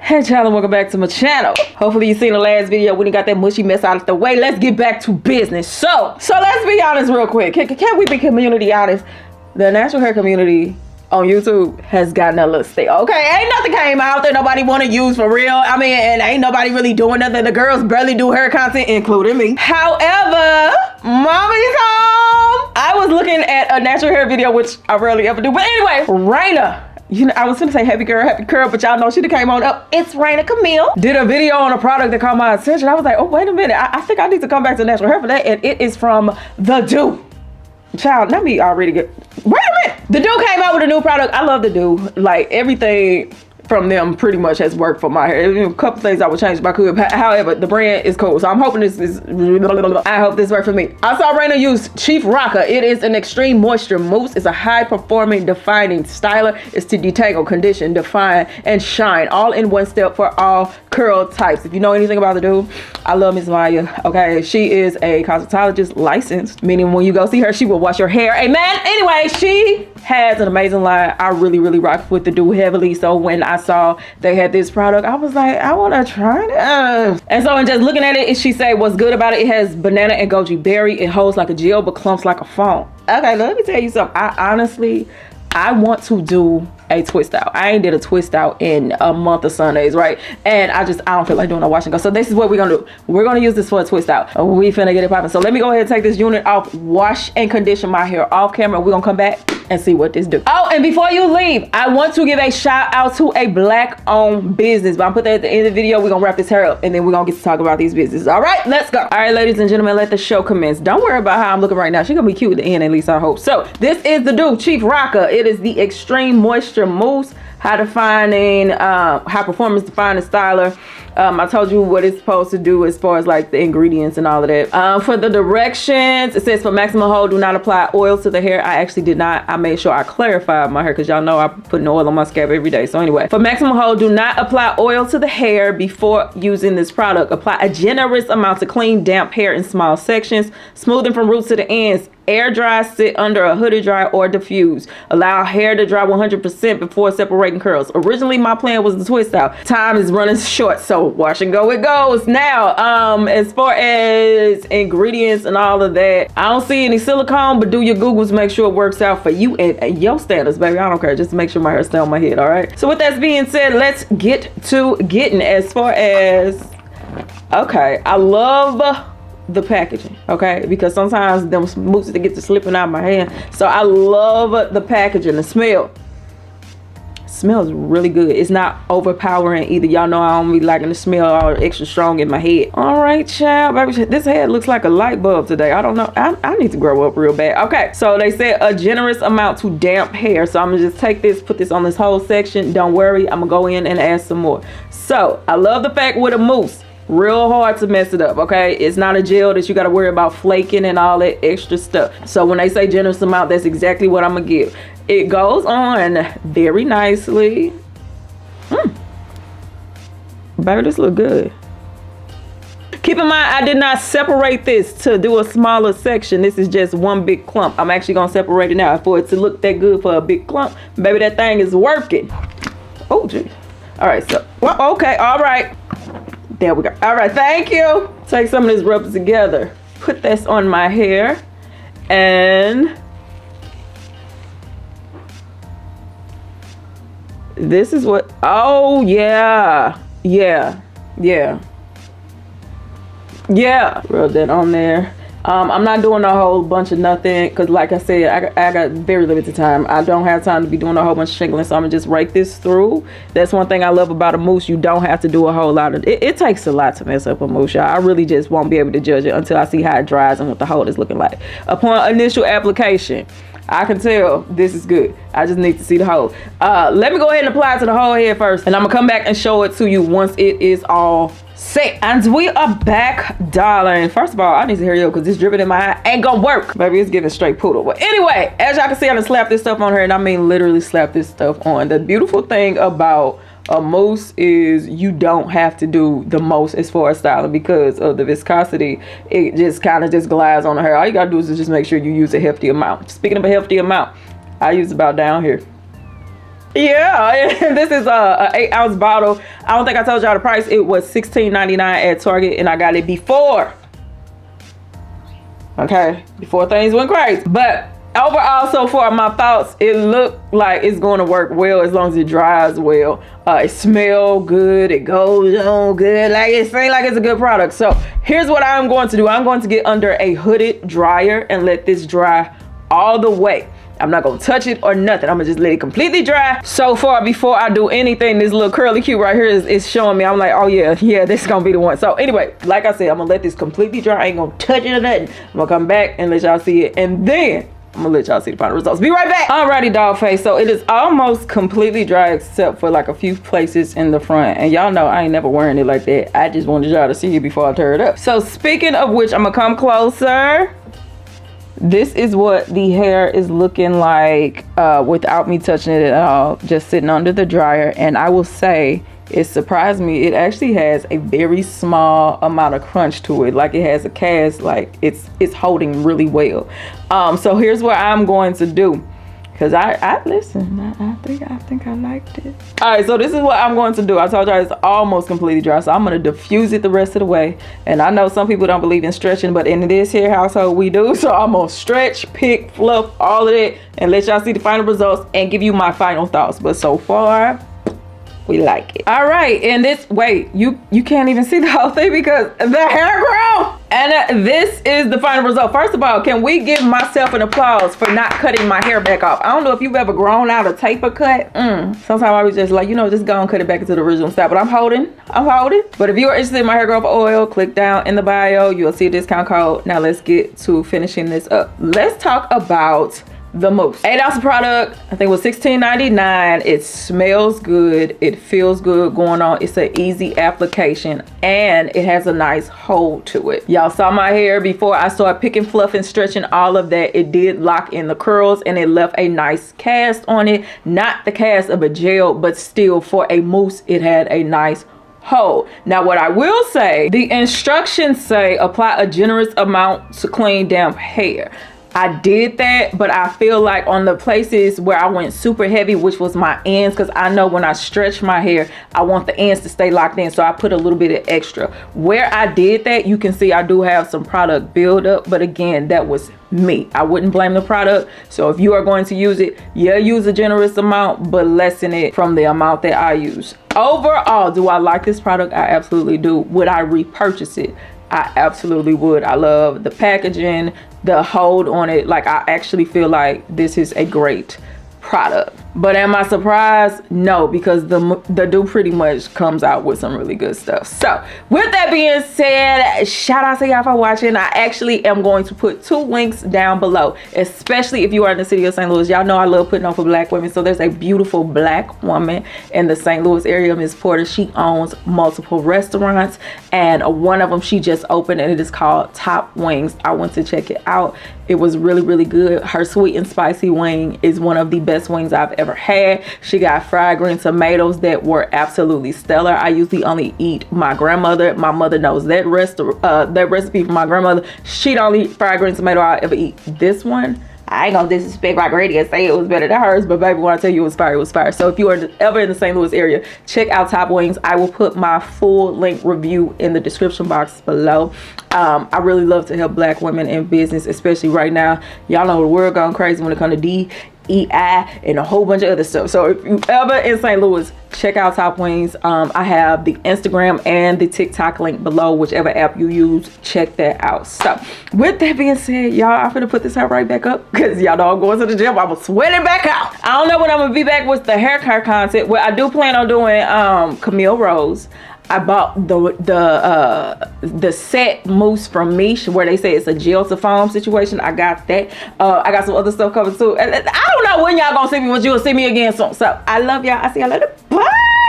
Hey child, welcome back to my channel. Hopefully you seen the last video when you got that mushy mess out of the way. Let's get back to business. So let's be honest real quick. Can we be community honest? The natural hair community on YouTube has gotten a little stale. Okay, ain't nothing came out that nobody want to use for real. I mean, and ain't nobody really doing nothing. The girls barely do hair content, including me. However, mommy's home. I was looking at a natural hair video, which I rarely ever do. But anyway, Raina. You know, I was gonna say happy girl, but y'all know she came on up. It's Raina Camille. Did a video on a product that caught my attention. I was like, oh, wait a minute. I think I need to come back to natural hair for that. And it is from the Doux. Child, let me already get, wait a minute. The Doux came out with a new product. I love the Doux. Like everything from them pretty much has worked for my hair. A couple things I would change if I could. However, the brand is cool. So I'm hoping this is, I hope this works for me. I saw Raina use Chief Rocka. It is an extreme moisture mousse. It's a high performing defining styler. It's to detangle, condition, define, and shine all in one step for all curl types. If you know anything about the Doux, I love Miss Maya. Okay, she is a cosmetologist licensed, meaning when you go see her, she will wash your hair. Amen. Anyway, she has an amazing line. I really rock with the Doux heavily. So when I saw they had this product, I was like, I want to try it. And so in just looking at it, she said what's good about it. It has banana and goji berry. It holds like a gel but clumps like a foam. Okay, let me tell you something. I want to do a twist out. I ain't did a twist out in a month of Sundays, right? And I don't feel like doing a wash and go. So this is what we're gonna do. We're gonna use this for a twist out. We finna get it popping. So let me go ahead and take this unit off, wash and condition my hair off camera. We're gonna come back and see what this do. Oh, and before you leave, I want to give a shout out to a black owned business, but I'm put that at the end of the video. We're gonna wrap this hair up and then we're gonna get to talk about these businesses. All right, let's go. All right, ladies and gentlemen, let the show commence. Don't worry about how I'm looking right now. She's gonna be cute at the end, at least I hope. So this is the Doux Chief Rocka. It is the extreme moisture mousse, high performance defining styler. I told you what it's supposed to do as far as like the ingredients and all of that. For the directions, it says for maximum hold, do not apply oil to the hair. I actually did not. I made sure I clarified my hair because y'all know I put no oil on my scalp every day. So anyway, for maximum hold, do not apply oil to the hair before using this product. Apply a generous amount to clean, damp hair in small sections, smoothing from roots to the ends. Air dry, sit under a hooded dry, or diffuse. Allow hair to dry 100% before separating curls. Originally, my plan was the twist out. Time is running short, so wash and go it goes. Now, as far as ingredients and all of that, I don't see any silicone, but do your Googles, make sure it works out for you and your standards, baby. I don't care. Just make sure my hair stays on my head, all right? So with that being said, let's get to getting. As far as, okay, I love the packaging, okay, because sometimes them mousses that get to slipping out of my hand. So I love the packaging. The smell smells really good. It's not overpowering either. Y'all know I don't be liking the smell all extra strong in my head. All right, child, baby, this head looks like a light bulb today. I don't know. I need to grow up real bad. Okay, so they said a generous amount to damp hair. So I'm gonna just take this, put this on this whole section. Don't worry, I'm gonna go in and add some more. So I love the fact with a mousse, real hard to mess it up, okay? It's not a gel that you got to worry about flaking and all that extra stuff. So when they say generous amount, that's exactly what I'm gonna give. It goes on very nicely. Baby, this look good. Keep in mind, I did not separate this to do a smaller section. This is just one big clump. I'm actually gonna separate it now for it to look that good for a big clump. Baby, that thing is working. Oh, geez. All right, so, well, okay, all right. There we go. All right, thank you. Take some of this, rub it together. Put this on my hair. And this is what, oh yeah. Rub that on there. I'm not doing a whole bunch of nothing because like I said, I got very limited time. I don't have time to be doing a whole bunch of shingling, so I'm gonna just rake this through. That's one thing I love about a mousse. You don't have to do a whole lot of it. It takes a lot to mess up a mousse, y'all. I really just won't be able to judge it until I see how it dries and what the hold is looking like. Upon initial application, I can tell this is good. I just need to see the hole. Let me go ahead and apply it to the whole head first, and I'm gonna come back and show it to you once it is all set. And we are back, darling. First of all, I need to hurry up because this dripping in my eye ain't gonna work. Baby, it's giving straight poodle. But anyway, as y'all can see, I done slapped this stuff on her, and I mean literally slap this stuff on. The beautiful thing about a mousse is you don't have to do the most as far as styling because of the viscosity. It just kind of just glides on the hair. All you gotta do is just make sure you use a hefty amount. Speaking of a hefty amount, I use about down here. Yeah, and this is a 8-ounce bottle. I don't think I told y'all the price. It was $16.99 at Target, and I got it before. Okay, before things went crazy. But overall, so far, my thoughts, it looked like it's going to work well as long as it dries well. It smells good. It goes on good. Like, it seems like it's a good product. So here's what I'm going to do. I'm going to get under a hooded dryer and let this dry all the way. I'm not gonna touch it or nothing. I'm gonna just let it completely dry. So far, before I do anything, this little curly cue right here is showing me. I'm like, oh yeah, this is gonna be the one. So anyway, like I said, I'm gonna let this completely dry. I ain't gonna touch it or nothing. I'm gonna come back and let y'all see it, and then I'm gonna let y'all see the final results. Be right back. Alrighty, dog face. So it is almost completely dry except for like a few places in the front. And y'all know I ain't never wearing it like that. I just wanted y'all to see it before I tear it up. So speaking of which, I'm gonna come closer. This is what the hair is looking like without me touching it at all, just sitting under the dryer. And I will say, it surprised me. It actually has a very small amount of crunch to it. Like it has a cast, like it's holding really well. So here's what I'm going to do. Cause I listen, I think I liked it. All right, so this is what I'm going to do. I told y'all it's almost completely dry, so I'm gonna diffuse it the rest of the way. And I know some people don't believe in stretching, but in this here household we do. So I'm gonna stretch, pick, fluff, all of it, and let y'all see the final results and give you my final thoughts. But so far, we like it. All right, and this, wait, you can't even see the whole thing because the hair grown. And this is the final result. First of all, can we give myself an applause for not cutting my hair back off? I don't know if you've ever grown out a taper cut. Sometimes I was just like, just go and cut it back into the original style. But I'm holding. But if you are interested in my hair growth oil, click down in the bio. You'll see a discount code. Now let's get to finishing this up. Let's talk about the mousse. 8-ounce product, I think it was $16.99. It smells good. It feels good going on. It's an easy application and it has a nice hold to it. Y'all saw my hair before I started picking, fluffing, stretching, all of that. It did lock in the curls and it left a nice cast on it. Not the cast of a gel, but still for a mousse, it had a nice hold. Now what I will say, the instructions say apply a generous amount to clean damp hair. I did that, but I feel like on the places where I went super heavy, which was my ends, because I know when I stretch my hair, I want the ends to stay locked in. So I put a little bit of extra. Where I did that, you can see I do have some product buildup, but again, that was me. I wouldn't blame the product. So if you are going to use it, use a generous amount, but lessen it from the amount that I use. Overall, do I like this product? I absolutely do. Would I repurchase it? I absolutely would. I love the packaging, the hold on it. Like, I actually feel like this is a great product. But am I surprised? No, because the Doux pretty much comes out with some really good stuff. So with that being said, shout out to y'all for watching. I actually am going to put 2 links down below, especially if you are in the city of St. Louis. Y'all know I love putting on for black women. So there's a beautiful black woman in the St. Louis area, Miss Porter. She owns multiple restaurants and one of them she just opened and it is called Top Wings. I went to check it out. It was really, really good. Her sweet and spicy wing is one of the best wings I've ever had. She got fried green tomatoes that were absolutely stellar. I usually only eat my grandmother. My mother knows that recipe from my grandmother. She don't eat fried green tomato I ever eat. This one, I ain't gonna disrespect my granny and say it was better than hers, but baby, when I tell you it was fire, it was fire. So if you are ever in the St. Louis area, check out Top Wings. I will put my full link review in the description box below. I really love to help black women in business, especially right now. Y'all know the world going crazy when it comes to DEI and a whole bunch of other stuff. So if you ever in St. Louis, check out Top Wings. I have the Instagram and the TikTok link below. Whichever app you use, check that out. So with that being said, y'all, I'm gonna put this hair right back up because y'all know I'm going to the gym. I'm sweating back out. I don't know when I'm gonna be back with the hair care content. Well, I do plan on doing Camille Rose. I bought the set mousse from Mish where they say it's a gel to foam situation. I got that. I got some other stuff coming too. I don't know when y'all gonna see me, but you'll see me again soon. So I love y'all. I see y'all later. Bye.